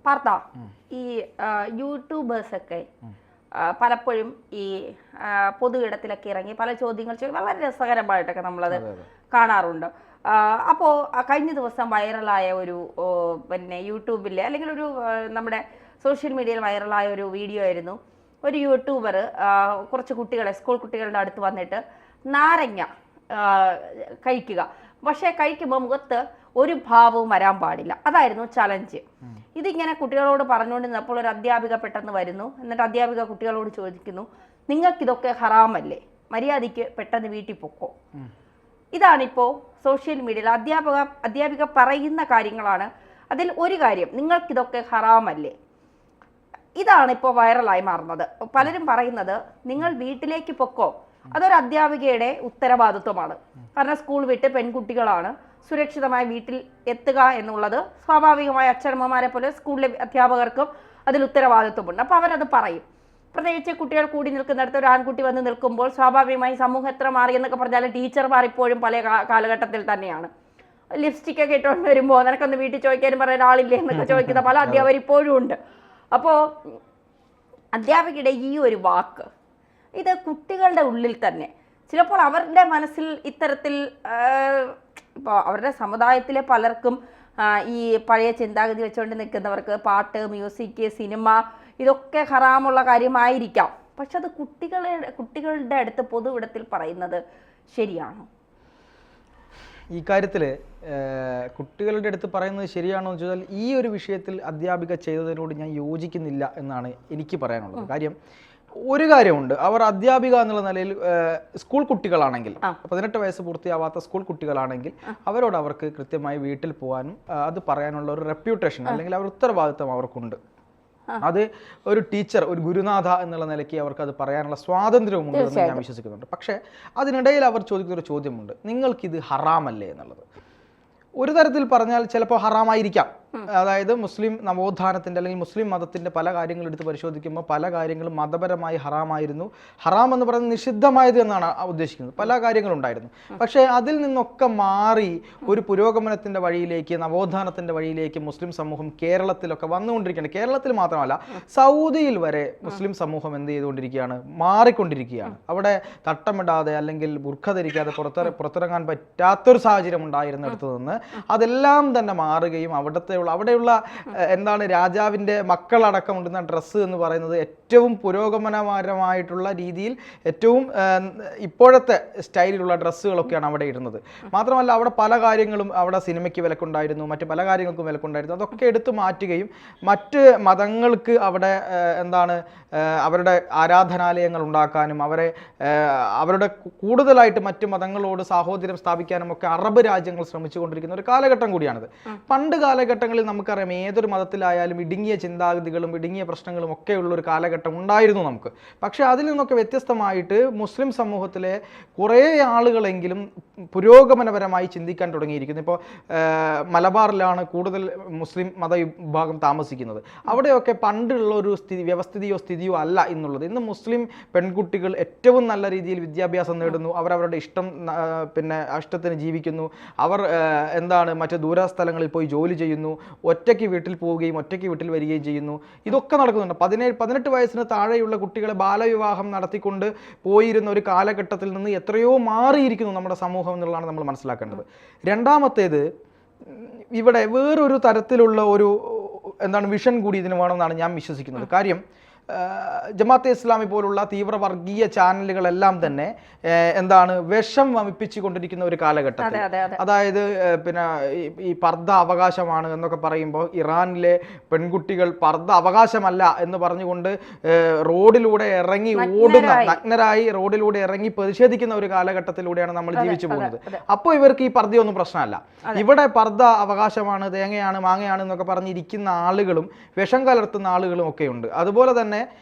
പാർത്ത ഈ യൂട്യൂബേഴ്സൊക്കെ പലപ്പോഴും ഈ പൊതു ഇടത്തിലൊക്കെ ഇറങ്ങി പല ചോദ്യങ്ങൾ ചോദിക്കും. വളരെ രസകരമായിട്ടൊക്കെ നമ്മളത് കാണാറുണ്ട്. അപ്പോൾ കഴിഞ്ഞ ദിവസം വൈറലായ ഒരു പിന്നെ യൂട്യൂബിലെ അല്ലെങ്കിൽ ഒരു നമ്മുടെ സോഷ്യൽ മീഡിയയിൽ വൈറലായ ഒരു വീഡിയോ ആയിരുന്നു. ഒരു യൂട്യൂബർ കുറച്ച് കുട്ടികളെ സ്കൂൾ കുട്ടികളുടെ അടുത്ത് വന്നിട്ട് നാരങ്ങ കഴിക്കുക, പക്ഷേ കഴിക്കുമ്പോൾ മുഖത്ത് ഒരു ഭാവവും വരാൻ പാടില്ല. അതായിരുന്നു ചലഞ്ച്. ഇതിങ്ങനെ കുട്ടികളോട് പറഞ്ഞുകൊണ്ടിരുന്നപ്പോൾ ഒരു അധ്യാപിക പെട്ടെന്ന് വരുന്നു. എന്നിട്ട് അധ്യാപിക കുട്ടികളോട് ചോദിക്കുന്നു, നിങ്ങൾക്കിതൊക്കെ ഹറാമല്ലേ, മര്യാദയ്ക്ക് പെട്ടെന്ന് വീട്ടിൽ പൊക്കോ. ഇതാണിപ്പോൾ സോഷ്യൽ മീഡിയയിൽ അധ്യാപിക പറയുന്ന കാര്യങ്ങളാണ്. അതിൽ ഒരു കാര്യം, നിങ്ങൾക്കിതൊക്കെ ഹറാമല്ലേ, ഇതാണ് ഇപ്പോൾ വൈറലായി മാറുന്നത്. പലരും പറയുന്നത് നിങ്ങൾ വീട്ടിലേക്ക് പൊക്കോ, അതൊരു അധ്യാപികയുടെ ഉത്തരവാദിത്വമാണ്. കാരണം സ്കൂൾ വിട്ട് പെൺകുട്ടികളാണ്, സുരക്ഷിതമായി വീട്ടിൽ എത്തുക എന്നുള്ളത് സ്വാഭാവികമായ അച്ഛനമ്മമാരെ പോലെ സ്കൂളിലെ അധ്യാപകർക്കും അതിൽ ഉത്തരവാദിത്വമുണ്ട്. അപ്പോൾ അവരത് പറയും. പ്രത്യേകിച്ച് കുട്ടികൾ കൂടി നിൽക്കുന്നിടത്ത് ഒരു ആൺകുട്ടി വന്ന് നിൽക്കുമ്പോൾ സ്വാഭാവികമായി സമൂഹം എത്ര മാറിയെന്നൊക്കെ പറഞ്ഞാൽ ടീച്ചർമാർ ഇപ്പോഴും പല കാലഘട്ടത്തിൽ തന്നെയാണ്. ലിപ്സ്റ്റിക് ഒക്കെ ഇട്ടുകൊണ്ട് വരുമ്പോൾ നിനക്കൊന്ന് വീട്ടിൽ ചോദിക്കാനും പറയാൻ ആളില്ലേ എന്നൊക്കെ ചോദിക്കുന്ന പല അധ്യാപകർ ഇപ്പോഴും ഉണ്ട്. അപ്പോൾ അധ്യാപികയുടെ ഈ ഒരു വാക്ക് ഇത് കുട്ടികളുടെ ഉള്ളിൽ തന്നെ ചിലപ്പോൾ അവരുടെ മനസ്സിൽ ഇത്തരത്തിൽ ഇപ്പോൾ അവരുടെ സമുദായത്തിലെ പലർക്കും ഈ പഴയ ചിന്താഗതി വെച്ചുകൊണ്ട് നിൽക്കുന്നവർക്ക് പാട്ട്, മ്യൂസിക്, സിനിമ ഇതൊക്കെ ഹറാമുള്ള കാര്യമായിരിക്കാം. പക്ഷെ അത് കുട്ടികളുടെ അടുത്ത് പൊതു ഇടത്തിൽ പറയുന്നത് ശരിയാണോ? ഈ കാര്യത്തിൽ കുട്ടികളുടെ അടുത്ത് പറയുന്നത് ശരിയാണോ എന്ന് ചോദിച്ചാൽ ഈ ഒരു വിഷയത്തിൽ അധ്യാപിക ചെയ്തതിനോട് ഞാൻ യോജിക്കുന്നില്ല എന്നാണ് എനിക്ക് പറയാനുള്ളത്. കാര്യം ഒരു കാര്യമുണ്ട്, അവർ അധ്യാപിക എന്നുള്ള നിലയിൽ സ്കൂൾ കുട്ടികളാണെങ്കിൽ 18 വയസ്സ് പൂർത്തിയാവാത്ത സ്കൂൾ കുട്ടികളാണെങ്കിൽ അവർക്ക് കൃത്യമായി വീട്ടിൽ പോകാനും അത് പറയാനുള്ള ഒരു റെപ്യൂട്ടേഷൻ അല്ലെങ്കിൽ അവർ ഉത്തരവാദിത്വം അവർക്കുണ്ട്. അത് ഒരു ടീച്ചർ, ഒരു ഗുരുനാഥ എന്നുള്ള നിലയ്ക്ക് അവർക്ക് അത് പറയാനുള്ള സ്വാതന്ത്ര്യമുണ്ടെന്ന് ഞാൻ വിശ്വസിക്കുന്നുണ്ട്. പക്ഷേ അതിനിടയിൽ അവർ ചോദിക്കുന്ന ഒരു ചോദ്യമുണ്ട്, നിങ്ങൾക്കിത് ഹറാമല്ലേ എന്നുള്ളത്. ഒരു തരത്തിൽ പറഞ്ഞാൽ ചിലപ്പോൾ ഹറാമായിരിക്കാം. അതായത് മുസ്ലിം നവോത്ഥാനത്തിൻ്റെ അല്ലെങ്കിൽ മുസ്ലിം മതത്തിൻ്റെ പല കാര്യങ്ങൾ എടുത്ത് പരിശോധിക്കുമ്പോൾ പല കാര്യങ്ങളും മതപരമായി ഹറാമായിരുന്നു. ഹറാം എന്ന് പറയുന്നത് നിഷിദ്ധമായത് എന്നാണ് ഉദ്ദേശിക്കുന്നത്. പല കാര്യങ്ങളുണ്ടായിരുന്നു. പക്ഷേ അതിൽ നിന്നൊക്കെ മാറി ഒരു പുരോഗമനത്തിൻ്റെ വഴിയിലേക്ക്, നവോത്ഥാനത്തിൻ്റെ വഴിയിലേക്ക് മുസ്ലിം സമൂഹം കേരളത്തിലൊക്കെ വന്നുകൊണ്ടിരിക്കുകയാണ്. കേരളത്തിൽ മാത്രമല്ല, സൗദിയിൽ വരെ മുസ്ലിം സമൂഹം എന്ത് ചെയ്തുകൊണ്ടിരിക്കുകയാണ്, മാറിക്കൊണ്ടിരിക്കുകയാണ്. അവിടെ തട്ടമിടാതെ അല്ലെങ്കിൽ ബുർഖ ധരിക്കാതെ പുറത്തിറങ്ങാൻ പറ്റാത്തൊരു സാഹചര്യം ഉണ്ടായിരുന്നിടത്ത് നിന്ന് അതെല്ലാം തന്നെ മാറുകയും അവിടെയുള്ള എന്താണ് രാജാവിൻ്റെ മക്കളടക്കം ഉണ്ടെന്ന ഡ്രസ്സ് എന്ന് പറയുന്നത് ഏറ്റവും പുരോഗമനപരമായിട്ടുള്ള രീതിയിൽ ഏറ്റവും ഇപ്പോഴത്തെ സ്റ്റൈലിലുള്ള ഡ്രസ്സുകളൊക്കെയാണ് അവിടെ ഇടുന്നത്. മാത്രമല്ല അവിടെ പല കാര്യങ്ങളും, അവിടെ സിനിമയ്ക്ക് വിലക്കുണ്ടായിരുന്നു, മറ്റ് പല കാര്യങ്ങൾക്കും വിലക്കുണ്ടായിരുന്നു. അതൊക്കെ എടുത്തു മാറ്റുകയും മറ്റ് മതങ്ങൾക്ക് അവിടെ എന്താണ് അവരുടെ ആരാധനാലയങ്ങൾ ഉണ്ടാക്കാനും അവരുടെ കൂടുതലായിട്ട് മറ്റ് മതങ്ങളോട് സാഹോദര്യം സ്ഥാപിക്കാനും ഒക്കെ അറബ് രാജ്യങ്ങൾ ശ്രമിച്ചുകൊണ്ടിരിക്കുന്ന ഒരു കാലഘട്ടം കൂടിയാണിത്. പണ്ട് കാലഘട്ടങ്ങളിൽ നമുക്കറിയാം ഏതൊരു മതത്തിലായാലും ഇടുങ്ങിയ ചിന്താഗതികളും ഇടുങ്ങിയ പ്രശ്നങ്ങളും ഒക്കെ ഉള്ളൊരു കാലഘട്ടം ഉണ്ടായിരുന്നു നമുക്ക്. പക്ഷേ അതിൽ നിന്നൊക്കെ വ്യത്യസ്തമായിട്ട് മുസ്ലിം സമൂഹത്തിലെ കുറേ ആളുകളെങ്കിലും പുരോഗമനപരമായി ചിന്തിക്കാൻ തുടങ്ങിയിരിക്കുന്നു. ഇപ്പോൾ മലബാറിലാണ് കൂടുതൽ മുസ്ലിം മതവിഭാഗം താമസിക്കുന്നത്. അവിടെയൊക്കെ പണ്ടുള്ള ഒരു വ്യവസ്ഥിതിയോ സ്ഥിതിയോ അല്ല എന്നുള്ളത്. ഇന്ന് മുസ്ലിം പെൺകുട്ടികൾ ഏറ്റവും നല്ല രീതിയിൽ വിദ്യാഭ്യാസം നേടുന്നു. അവരവരുടെ ഇഷ്ടത്തിന് ജീവിക്കുന്നു. അവർ മറ്റ് ദൂരസ്ഥലങ്ങളിൽ പോയി ജോലി ചെയ്യുന്നു, ഒറ്റയ്ക്ക് വീട്ടിൽ പോവുകയും ഒറ്റയ്ക്ക് വീട്ടിൽ വരികയും ചെയ്യുന്നു. ഇതൊക്കെ നടക്കുന്നുണ്ട്. 18 വയസ്സിന് താഴെയുള്ള കുട്ടികളെ ബാലവിവാഹം നടത്തിക്കൊണ്ട് പോയിരുന്ന ഒരു കാലഘട്ടത്തിൽ നിന്ന് എത്രയോ മാറിയിരിക്കുന്നു നമ്മുടെ സമൂഹം എന്നുള്ളതാണ് നമ്മൾ മനസ്സിലാക്കേണ്ടത്. രണ്ടാമത്തേത്, ഇവിടെ വേറൊരു തരത്തിലുള്ള ഒരു വിഷൻ കൂടി ഇതിന് വേണമെന്നാണ് ഞാൻ വിശ്വസിക്കുന്നത്. കാര്യം ജമാഅത്തെ ഇസ്ലാമി പോലുള്ള തീവ്രവർഗീയ ചാനലുകളെല്ലാം തന്നെ വിഷം വമിപ്പിച്ചു കൊണ്ടിരിക്കുന്ന ഒരു കാലഘട്ടത്തിൽ, അതായത് ഈ പർദ്ദ അവകാശമാണ് എന്നൊക്കെ പറയുമ്പോൾ ഇറാനിലെ പെൺകുട്ടികൾ പർദ്ദ അവകാശമല്ല എന്ന് പറഞ്ഞുകൊണ്ട് റോഡിലൂടെ ഇറങ്ങി ഓടുന്ന, നഗ്നരായി റോഡിലൂടെ ഇറങ്ങി പ്രതിഷേധിക്കുന്ന ഒരു കാലഘട്ടത്തിലൂടെയാണ് നമ്മൾ ജീവിച്ചു പോകുന്നത്. അപ്പോൾ ഇവർക്ക് ഈ പർദ്ദയൊന്നും പ്രശ്നമല്ല. ഇവിടെ പർദ്ദ അവകാശമാണ്, തേങ്ങയാണ്, മാങ്ങയാണ് എന്നൊക്കെ പറഞ്ഞിരിക്കുന്ന ആളുകളും വിഷം കലർത്തുന്ന ആളുകളും ഒക്കെ ഉണ്ട്. അതുപോലെ തന്നെ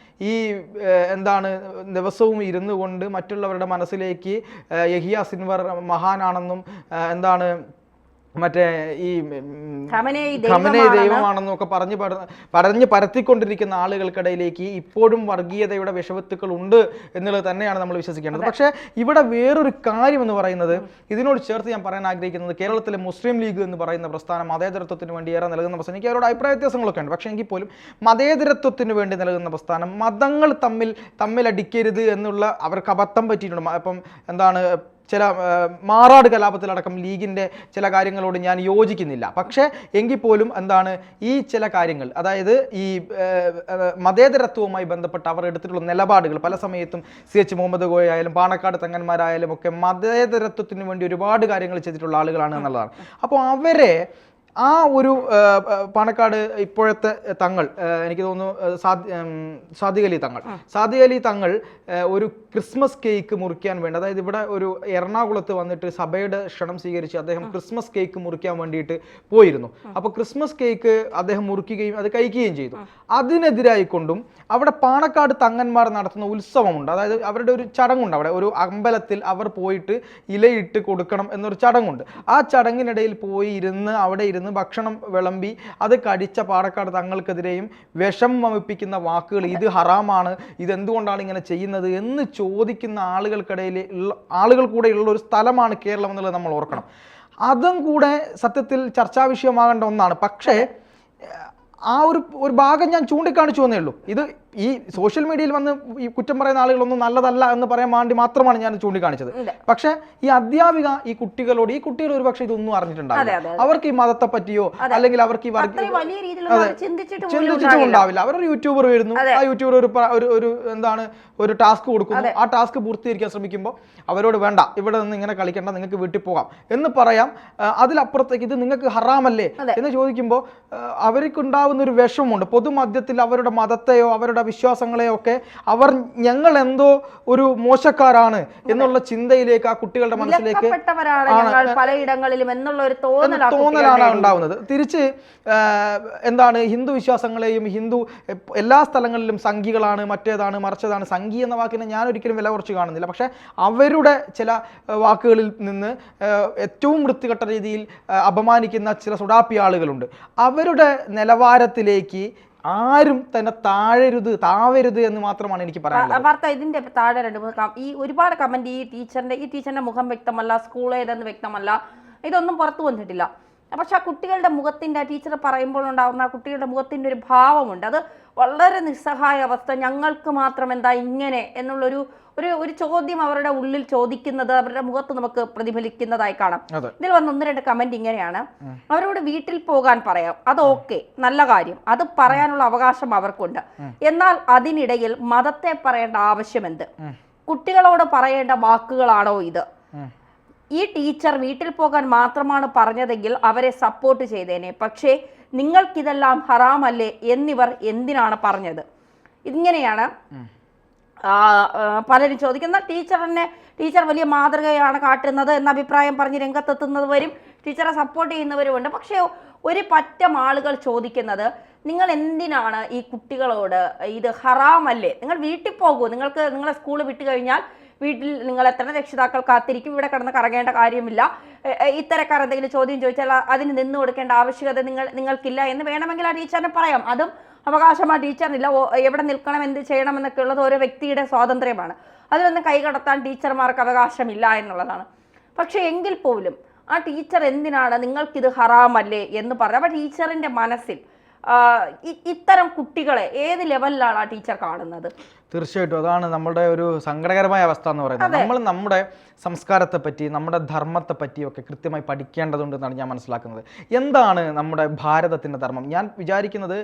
ഈ ദിവസവും ഇരുന്നു കൊണ്ട് മറ്റുള്ളവരുടെ മനസ്സിലേക്ക് യഹിയ സിൻവർ മഹാനാണെന്നും മറ്റേ ഈ ഖമനേയി ദൈവമാണെന്നൊക്കെ പറഞ്ഞ് പരത്തിക്കൊണ്ടിരിക്കുന്ന ആളുകൾക്കിടയിലേക്ക് ഇപ്പോഴും വർഗീയതയുടെ വിഷവത്തുക്കൾ ഉണ്ട് എന്നുള്ളത് തന്നെയാണ് നമ്മൾ വിശ്വസിക്കേണ്ടത്. പക്ഷേ ഇവിടെ വേറൊരു കാര്യം എന്ന് പറയുന്നത്, ഇതിനോട് ചേർത്ത് ഞാൻ പറയാൻ ആഗ്രഹിക്കുന്നത്, കേരളത്തിലെ മുസ്ലിം ലീഗ് എന്ന് പറയുന്ന പ്രസ്ഥാനം മതേതരത്വത്തിന് വേണ്ടി ഏറെ നൽകുന്ന പ്രസ്ഥാനം, എനിക്ക് അവരോട് അഭിപ്രായ വ്യത്യാസങ്ങളൊക്കെ ഉണ്ട്, പക്ഷേ എങ്കിൽ പോലും മതേതരത്വത്തിന് വേണ്ടി നൽകുന്ന പ്രസ്ഥാനം, മതങ്ങൾ തമ്മിലടിക്കരുത് എന്നുള്ള അവർക്ക് അബദ്ധം പറ്റിയിട്ടുണ്ട്. അപ്പം എന്താണ്, ചില മാറാട് കലാപത്തിലടക്കം ലീഗിൻ്റെ ചില കാര്യങ്ങളോട് ഞാൻ യോജിക്കുന്നില്ല. പക്ഷേ എങ്കിൽ പോലും എന്താണ്, ഈ ചില കാര്യങ്ങൾ, അതായത് ഈ മതേതരത്വവുമായി ബന്ധപ്പെട്ട് അവർ എടുത്തിട്ടുള്ള നിലപാടുകൾ പല സമയത്തും CH മുഹമ്മദ് കോയ ആയാലും പാണക്കാട് തങ്ങന്മാരായാലും ഒക്കെ മതേതരത്വത്തിന് വേണ്ടി ഒരുപാട് കാര്യങ്ങൾ ചെയ്തിട്ടുള്ള ആളുകളാണ് എന്നുള്ളതാണ്. അപ്പോൾ അവരെ ആ ഒരു പാണക്കാട് ഇപ്പോഴത്തെ തങ്ങൾ, എനിക്ക് തോന്നുന്നു സാദിഖ് അലി തങ്ങൾ ഒരു ക്രിസ്മസ് കേക്ക് മുറിക്കാൻ വേണ്ടി, അതായത് ഇവിടെ ഒരു എറണാകുളത്ത് വന്നിട്ട് സഭയുടെ ക്ഷണം സ്വീകരിച്ച് അദ്ദേഹം ക്രിസ്മസ് കേക്ക് മുറിക്കാൻ വേണ്ടിയിട്ട് പോയിരുന്നു. അപ്പോൾ ക്രിസ്മസ് കേക്ക് അദ്ദേഹം മുറിക്കുകയും അത് കഴിക്കുകയും ചെയ്തു. അതിനെതിരായിക്കൊണ്ടും അവിടെ പാണക്കാട് തങ്ങന്മാർ നടത്തുന്ന ഉത്സവമുണ്ട്, അതായത് അവരുടെ ഒരു ചടങ്ങുണ്ട്, അവിടെ ഒരു അമ്പലത്തിൽ അവർ പോയിട്ട് ഇലയിട്ട് കൊടുക്കണം എന്നൊരു ചടങ്ങുണ്ട്. ആ ചടങ്ങിനിടയിൽ പോയി അവിടെ ഇരുന്ന് ഭക്ഷണം വിളമ്പി അത് കടിച്ച പാണക്കാട് തങ്ങൾക്കെതിരെയും വിഷം വമിപ്പിക്കുന്ന വാക്കുകൾ, ഇത് ഹറാമാണ്, ഇതെന്തുകൊണ്ടാണ് ഇങ്ങനെ ചെയ്യുന്നത് എന്ന് ചോദിക്കുന്ന ആളുകൾ കൂടെ ഉള്ള ഒരു സ്ഥലമാണ് കേരളം എന്നുള്ളത് നമ്മൾ ഓർക്കണം. അതും കൂടെ സത്യത്തിൽ ചർച്ചാ വിഷയമാകേണ്ട ഒന്നാണ്. പക്ഷേ ആ ഒരു ഭാഗം ഞാൻ ചൂണ്ടിക്കാണിച്ചു എന്നേ ഉള്ളൂ. ഇത് ഈ സോഷ്യൽ മീഡിയയിൽ വന്ന് ഈ കുറ്റം പറയുന്ന ആളുകളൊന്നും നല്ലതല്ല എന്ന് പറയാൻ വേണ്ടി മാത്രമാണ് ഞാൻ ചൂണ്ടിക്കാണിച്ചത്. പക്ഷെ ഈ അധ്യാപിക ഈ കുട്ടികൾ ഒരു പക്ഷേ ഇതൊന്നും അറിഞ്ഞിട്ടുണ്ടാവില്ല. അവർക്ക് ഈ മതത്തെ പറ്റിയോ അല്ലെങ്കിൽ അവർക്ക് ഈ ചിന്തിച്ചിട്ടുണ്ടാവില്ല. അവരൊരു യൂട്യൂബർ വരുന്നു, ആ യൂട്യൂബർ ഒരു എന്താണ് ഒരു ടാസ്ക് കൊടുക്കുന്നു, ആ ടാസ്ക് പൂർത്തീകരിക്കാൻ ശ്രമിക്കുമ്പോൾ അവരോട് വേണ്ട, ഇവിടെ നിന്ന് ഇങ്ങനെ കളിക്കേണ്ട, നിങ്ങൾക്ക് വീട്ടിൽ പോകാം എന്ന് പറയാം. അതിലപ്പുറത്തേക്ക് ഇത് നിങ്ങൾക്ക് ഹറാമല്ലേ എന്ന് ചോദിക്കുമ്പോൾ അവർക്കുണ്ടാവുന്ന ഒരു വിഷമമുണ്ട്. പൊതുമധ്യത്തിൽ അവരുടെ മതത്തെയോ അവരുടെ വിശ്വാസങ്ങളെയൊക്കെ ഞങ്ങൾ എന്തോ ഒരു മോശക്കാരാണ് എന്നുള്ള ചിന്തയിലേക്ക് ആ കുട്ടികളുടെ മനസ്സിലേക്ക് പലയിടങ്ങളിലും എന്നുള്ള ഒരു തോന്നലാണ് ഉണ്ടാവുന്നത്. തിരിച്ച് എന്താണ്, ഹിന്ദു വിശ്വാസങ്ങളെയും എല്ലാ സ്ഥലങ്ങളിലും സംഘികളാണ്, മറ്റേതാണ്, മറിച്ചതാണ്. സംഘി എന്ന വാക്കിനെ ഞാൻ ഒരിക്കലും വില കുറച്ച് കാണുന്നില്ല. പക്ഷെ അവരുടെ ചില വാക്കുകളിൽ നിന്ന് ഏറ്റവും വൃത്തികെട്ട രീതിയിൽ അപമാനിക്കുന്ന ചില സുഡാപ്പി ആളുകളുണ്ട്. അവരുടെ നിലവാരത്തിലേക്ക് ആരും തന്നെ താവരുത് എന്ന് മാത്രമാണ് എനിക്ക് പറയാനുള്ളത്. ഇതിന്റെ താഴെ ഈ ഒരുപാട് കമന്റ്, ഈ ടീച്ചറിന്റെ മുഖം വ്യക്തമല്ല, സ്കൂൾ ഏതെന്ന് വ്യക്തമല്ല, ഇതൊന്നും പുറത്തു വന്നിട്ടില്ല. പക്ഷെ ആ കുട്ടികളുടെ മുഖത്തിന്റെ, ടീച്ചർ പറയുമ്പോൾ ഉണ്ടാകുന്ന ആ കുട്ടികളുടെ മുഖത്തിന്റെ ഒരു ഭാവമുണ്ട്, അത് വളരെ നിസ്സഹായ അവസ്ഥ. ഞങ്ങൾക്ക് മാത്രം എന്താ ഇങ്ങനെ എന്നുള്ളൊരു ഒരു ചോദ്യം അവരുടെ ഉള്ളിൽ ചോദിക്കുന്നത് അവരുടെ മുഖത്ത് നമുക്ക് പ്രതിഫലിക്കുന്നതായി കാണാം. ഇതിൽ വന്ന് 1-2 കമന്റ് ഇങ്ങനെയാണ്: അവരോട് വീട്ടിൽ പോകാൻ പറയാം, അത് ഓക്കെ, നല്ല കാര്യം, അത് പറയാനുള്ള അവകാശം അവർക്കുണ്ട്. എന്നാൽ അതിനിടയിൽ മതത്തെ പറയേണ്ട ആവശ്യമെന്ത്? കുട്ടികളോട് പറയേണ്ട വാക്കുകളാണോ ഇത്? ഈ ടീച്ചർ വീട്ടിൽ പോകാൻ മാത്രമാണ് പറഞ്ഞതെങ്കിൽ അവരെ സപ്പോർട്ട് ചെയ്തേനെ. പക്ഷേ നിങ്ങൾക്കിതെല്ലാം ഹറാമല്ലേ എന്നിവർ എന്തിനാണ് പറഞ്ഞത്? ഇങ്ങനെയാണ് പലരും ചോദിക്കുന്ന. ടീച്ചർ വലിയ മാതൃകയാണ് കാട്ടുന്നത് എന്ന അഭിപ്രായം പറഞ്ഞ് രംഗത്തെത്തുന്നവരും ടീച്ചറെ സപ്പോർട്ട് ചെയ്യുന്നവരുമുണ്ട്. പക്ഷേ ഒരു പറ്റം ആളുകൾ ചോദിക്കുന്നത്, നിങ്ങൾ എന്തിനാണ് ഈ കുട്ടികളോട് ഇത് ഹറാമല്ലേ, നിങ്ങൾ വീട്ടിൽ പോകൂ, നിങ്ങളെ സ്കൂൾ വിട്ട് കഴിഞ്ഞാൽ വീട്ടിൽ നിങ്ങൾ എത്ര രക്ഷിതാക്കൾ കാത്തിരിക്കും, ഇവിടെ കിടന്ന് കറങ്ങേണ്ട കാര്യമില്ല, ഇത്തരക്കാർ എന്തെങ്കിലും ചോദ്യം ചോദിച്ചാൽ അതിന് നിന്ന് കൊടുക്കേണ്ട ആവശ്യകത നിങ്ങൾക്കില്ല എന്ന് വേണമെങ്കിൽ ആ ടീച്ചറിന് പറയാം. അതും അവകാശം ആ ടീച്ചറിനില്ല. എവിടെ നിൽക്കണം, എന്ത് ചെയ്യണം എന്നൊക്കെ ഉള്ളത് ഓരോ വ്യക്തിയുടെ സ്വാതന്ത്ര്യമാണ്. അതിലൊന്നും കൈകടത്താൻ ടീച്ചർമാർക്ക് അവകാശമില്ല എന്നുള്ളതാണ്. പക്ഷെ എങ്കിൽ പോലും ആ ടീച്ചർ എന്തിനാണ് നിങ്ങൾക്കിത് ഹറാമല്ലേ എന്ന് പറഞ്ഞത്? അപ്പൊ ടീച്ചറിന്റെ മനസ്സിൽ ഇത്തരം കുട്ടികളെ ഏത് ലെവലിലാണ് ആ ടീച്ചർ കാണുന്നത്? തീർച്ചയായിട്ടും അതാണ് നമ്മളുടെ ഒരു സങ്കടകരമായ അവസ്ഥ എന്ന് പറയുന്നത്. നമ്മൾ നമ്മുടെ സംസ്കാരത്തെ പറ്റി, നമ്മുടെ ധർമ്മത്തെ പറ്റിയൊക്കെ കൃത്യമായി പഠിക്കേണ്ടതുണ്ടെന്നാണ് ഞാൻ മനസ്സിലാക്കുന്നത്. എന്താണ് നമ്മുടെ ഭാരതത്തിൻ്റെ ധർമ്മം? ഞാൻ വിചാരിക്കുന്നത്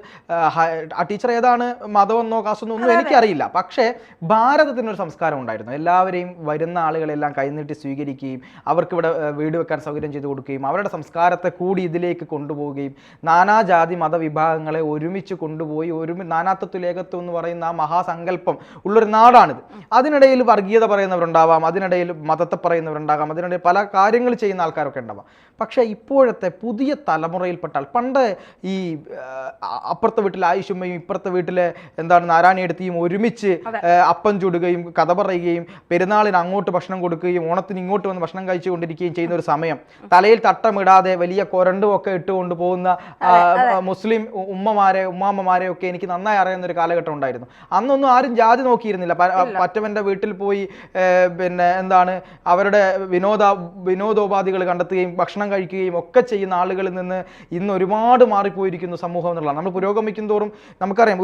ആ ടീച്ചർ ഏതാണ് മതമെന്നോ കാസ്റ്റെന്നോ ഒന്നും എനിക്കറിയില്ല. പക്ഷേ ഭാരതത്തിനൊരു സംസ്കാരം ഉണ്ടായിരുന്നു. എല്ലാവരെയും വരുന്ന ആളുകളെല്ലാം കൈനീട്ടി സ്വീകരിക്കുകയും അവർക്കിവിടെ വീട് വെക്കാൻ സൗകര്യം ചെയ്തു കൊടുക്കുകയും അവരുടെ സംസ്കാരത്തെ കൂടി ഇതിലേക്ക് കൊണ്ടുപോവുകയും നാനാജാതി മതവിഭാഗങ്ങളെ ഒരുമിച്ച് കൊണ്ടുപോയി നാനാത്വത്തിൽ ഏകത്വം എന്ന് പറയുന്ന ആ മഹാസങ്കല്പം ഒപ്പം ഉള്ളൊരു നാടാണിത്. അതിനിടയിൽ വർഗീയത പറയുന്നവരുണ്ടാവാം, അതിനിടയിൽ മതത്തെ പറയുന്നവരുണ്ടാകാം, അതിനിടയിൽ പല കാര്യങ്ങൾ ചെയ്യുന്ന ആൾക്കാരൊക്കെ ഉണ്ടാവാം. പക്ഷേ ഇപ്പോഴത്തെ പുതിയ തലമുറയിൽപ്പെട്ടാൽ പണ്ട് ഈ അപ്പുറത്തെ വീട്ടിലെ ആയിഷുമ്മയും ഇപ്പുറത്തെ വീട്ടിലെ എന്താണ് നാരായണിയെടുത്തിയും ഒരുമിച്ച് അപ്പം ചുടുകയും കഥ പറയുകയും പെരുന്നാളിന് അങ്ങോട്ട് ഭക്ഷണം കൊടുക്കുകയും ഓണത്തിന് ഇങ്ങോട്ട് വന്ന് ഭക്ഷണം കഴിച്ചുകൊണ്ടിരിക്കുകയും ചെയ്യുന്ന ഒരു സമയം, തലയിൽ തട്ടമിടാതെ വലിയ കൊരണ്ടും ഒക്കെ ഇട്ടുകൊണ്ട് പോകുന്ന മുസ്ലിം ഉമ്മാമ്മമാരെ ഒക്കെ എനിക്ക് നന്നായി അറിയുന്ന ഒരു കാലഘട്ടം ഉണ്ടായിരുന്നു. അന്നൊന്നും ആരും ജാതി നോക്കിയിരുന്നില്ല. മറ്റവന്റെ വീട്ടിൽ പോയി പിന്നെ എന്താണ് അവരുടെ വിനോദോപാധികൾ കണ്ടെത്തുകയും ഭക്ഷണം കഴിക്കുകയും ഒക്കെ ചെയ്യുന്ന ആളുകളിൽ നിന്ന് ഇന്ന് ഒരുപാട് മാറിപ്പോയിരിക്കുന്നു സമൂഹം എന്നുള്ളതാണ്. നമ്മൾ പുരോഗമിക്കും തോറും നമുക്കറിയാം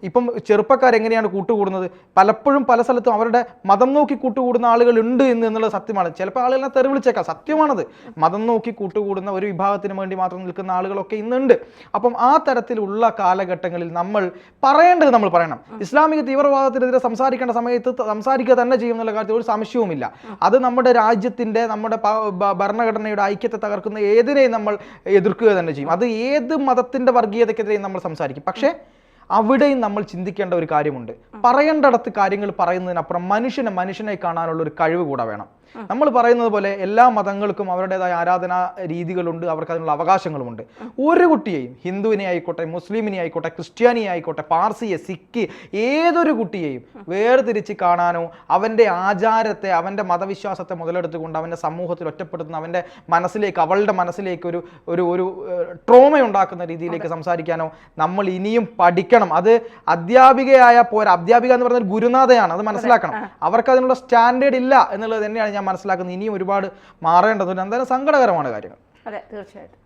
ഇപ്പം ചെറുപ്പക്കാർ എങ്ങനെയാണ് കൂട്ടുകൂടുന്നത്, പലപ്പോഴും പല സ്ഥലത്തും അവരുടെ മതം നോക്കി കൂട്ടുകൂടുന്ന ആളുകൾ ഉണ്ട് എന്നുള്ളത് സത്യമാണ്. ചിലപ്പോൾ ആളുകളെ തെറി വിളിച്ചേക്കാം, സത്യമാണത്. മതം നോക്കി കൂട്ടുകൂടുന്ന ഒരു വിഭാഗത്തിന് വേണ്ടി മാത്രം നിൽക്കുന്ന ആളുകളൊക്കെ ഇന്നുണ്ട്. അപ്പം ആ തരത്തിലുള്ള കാലഘട്ടങ്ങളിൽ നമ്മൾ പറയേണ്ടത് നമ്മൾ പറയണം. ഇസ്ലാമിക തീവ്രവാദത്തിനെതിരെ സംസാരിക്കേണ്ട സമയത്ത് സംസാരിക്കുക തന്നെ ചെയ്യുമെന്നുള്ള കാര്യത്തിൽ ഒരു സംശയവുമില്ല. അത് നമ്മുടെ രാജ്യത്തിന്റെ നമ്മുടെ ഭരണഘടനയുടെ ഐക്യത്തെ തകർക്കുന്ന ഏതിനെയും നമ്മൾ എതിർക്കുക തന്നെ ചെയ്യും. അത് ഏത് മതത്തിന്റെ വർഗീയതയ്ക്കെതിരെയും നമ്മൾ സംസാരിക്കും. പക്ഷേ അവിടെയും നമ്മൾ ചിന്തിക്കേണ്ട ഒരു കാര്യമുണ്ട്. പറയേണ്ടടത്ത് കാര്യങ്ങൾ പറയുന്നതിനപ്പുറം മനുഷ്യനെ കാണാനുള്ള ഒരു കഴിവ് കൂടെ വേണം. നമ്മൾ പറയുന്നത് പോലെ എല്ലാ മതങ്ങൾക്കും അവരുടേതായ ആരാധനാ രീതികളുണ്ട്, അവർക്ക് അതിനുള്ള അവകാശങ്ങളുമുണ്ട്. ഒരു കുട്ടിയെയും, ഹിന്ദുവിനെ ആയിക്കോട്ടെ, മുസ്ലിമിനെ ആയിക്കോട്ടെ, ക്രിസ്ത്യാനിയെ ആയിക്കോട്ടെ, പാർസിയെ, സിഖ്, ഏതൊരു കുട്ടിയെയും വേർതിരിച്ച് കാണാനോ അവൻ്റെ ആചാരത്തെ, അവൻ്റെ മതവിശ്വാസത്തെ മുതലെടുത്തുകൊണ്ട് അവൻ്റെ സമൂഹത്തിൽ ഒറ്റപ്പെടുത്തുന്ന അവളുടെ മനസ്സിലേക്ക് ഒരു ട്രോമ ഉണ്ടാക്കുന്ന രീതിയിലേക്ക് സംസാരിക്കാനോ നമ്മൾ ഇനിയും പഠിക്കണം. അത് അധ്യാപികയായ പോരാ. അധ്യാപിക എന്ന് പറഞ്ഞാൽ ഗുരുനാഥയാണ്, അത് മനസ്സിലാക്കണം. അവർക്ക് അതിനുള്ള സ്റ്റാൻഡേർഡ് ഇല്ല എന്നുള്ളത് തന്നെയാണ് ഞാൻ മനസ്സിലാക്കുന്നത്. ഇനിയും ഒരുപാട് മാറേണ്ടതുണ്ട്. എന്തായാലും സങ്കടകരമാണ് കാര്യങ്ങൾ. അതെ, തീർച്ചയായിട്ടും.